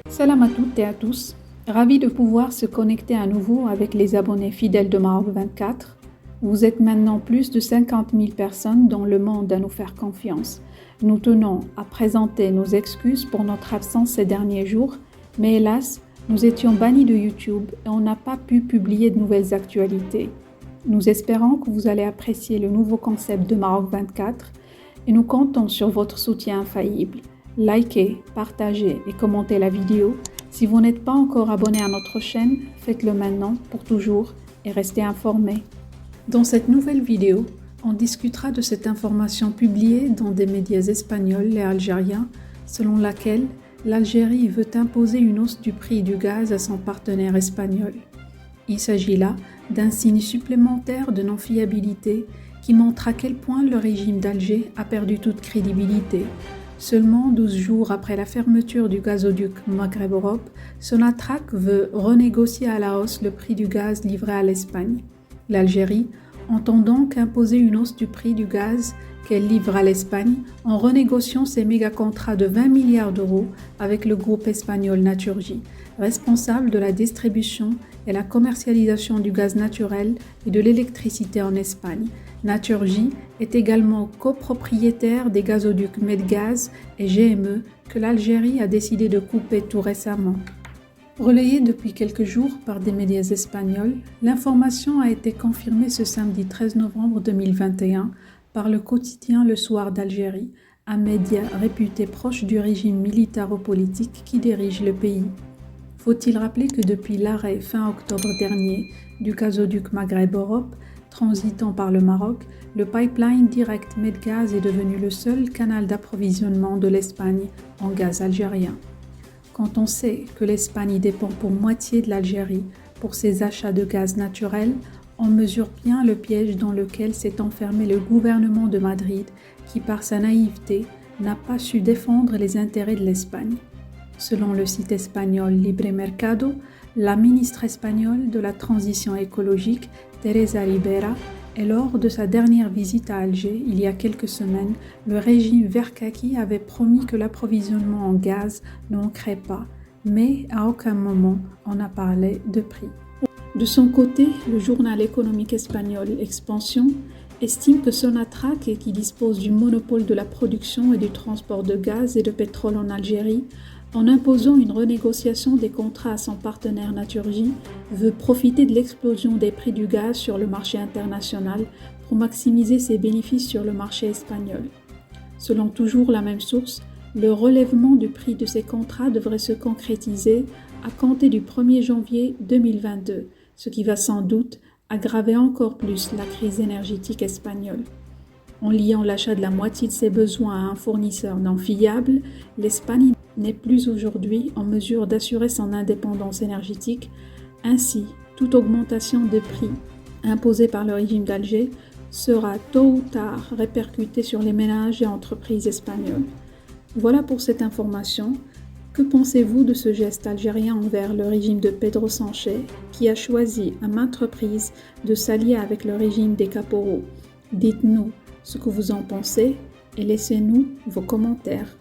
Salam à toutes et à tous. Ravi de pouvoir se connecter à nouveau avec les abonnés fidèles de Maroc 24. Vous êtes maintenant plus de 50 000 personnes dans le monde à nous faire confiance. Nous tenons à présenter nos excuses pour notre absence ces derniers jours, mais hélas, nous étions bannis de YouTube et on n'a pas pu publier de nouvelles actualités. Nous espérons que vous allez apprécier le nouveau concept de Maroc 24 et nous comptons sur votre soutien infaillible. Likez, partagez et commentez la vidéo. Si vous n'êtes pas encore abonné à notre chaîne, faites-le maintenant pour toujours et restez informés. Dans cette nouvelle vidéo, on discutera de cette information publiée dans des médias espagnols et algériens selon laquelle l'Algérie veut imposer une hausse du prix du gaz à son partenaire espagnol. Il s'agit là d'un signe supplémentaire de non-fiabilité qui montre à quel point le régime d'Alger a perdu toute crédibilité. Seulement 12 jours après la fermeture du gazoduc Maghreb-Europe, Sonatrach veut renégocier à la hausse le prix du gaz livré à l'Espagne. L'Algérie entend donc imposer une hausse du prix du gaz qu'elle livre à l'Espagne en renégociant ses méga-contrats de 20 milliards d'euros avec le groupe espagnol Naturgy, responsable de la distribution et la commercialisation du gaz naturel et de l'électricité en Espagne. Naturgy est également copropriétaire des gazoducs Medgaz et GME que l'Algérie a décidé de couper tout récemment. Relayée depuis quelques jours par des médias espagnols, l'information a été confirmée ce samedi 13 novembre 2021 par le quotidien Le Soir d'Algérie, un média réputé proche du régime militaro-politique qui dirige le pays. Faut-il rappeler que depuis l'arrêt fin octobre dernier du gazoduc Maghreb-Europe, transitant par le Maroc, le pipeline direct Medgaz est devenu le seul canal d'approvisionnement de l'Espagne en gaz algérien. Quand on sait que l'Espagne dépend pour moitié de l'Algérie pour ses achats de gaz naturel, on mesure bien le piège dans lequel s'est enfermé le gouvernement de Madrid qui, par sa naïveté, n'a pas su défendre les intérêts de l'Espagne. Selon le site espagnol Libre Mercado, la ministre espagnole de la transition écologique, Teresa Ribera, et lors de sa dernière visite à Alger il y a quelques semaines, le régime vert kaki avait promis que l'approvisionnement en gaz ne manquerait pas, mais à aucun moment on n'a parlé de prix. De son côté, le journal économique espagnol Expansión estime que Sonatrach, qui dispose du monopole de la production et du transport de gaz et de pétrole en Algérie, en imposant une renégociation des contrats à son partenaire Naturgy, veut profiter de l'explosion des prix du gaz sur le marché international pour maximiser ses bénéfices sur le marché espagnol. Selon toujours la même source, le relèvement du prix de ces contrats devrait se concrétiser à compter du 1er janvier 2022, ce qui va sans doute aggraver encore plus la crise énergétique espagnole. En liant l'achat de la moitié de ses besoins à un fournisseur non fiable, l'Espagne n'est plus aujourd'hui en mesure d'assurer son indépendance énergétique. Ainsi, toute augmentation de prix imposée par le régime d'Alger sera tôt ou tard répercutée sur les ménages et entreprises espagnoles. Voilà pour cette information. Que pensez-vous de ce geste algérien envers le régime de Pedro Sánchez qui a choisi à maintes reprises de s'allier avec le régime des caporaux? Dites-nous ce que vous en pensez et laissez-nous vos commentaires.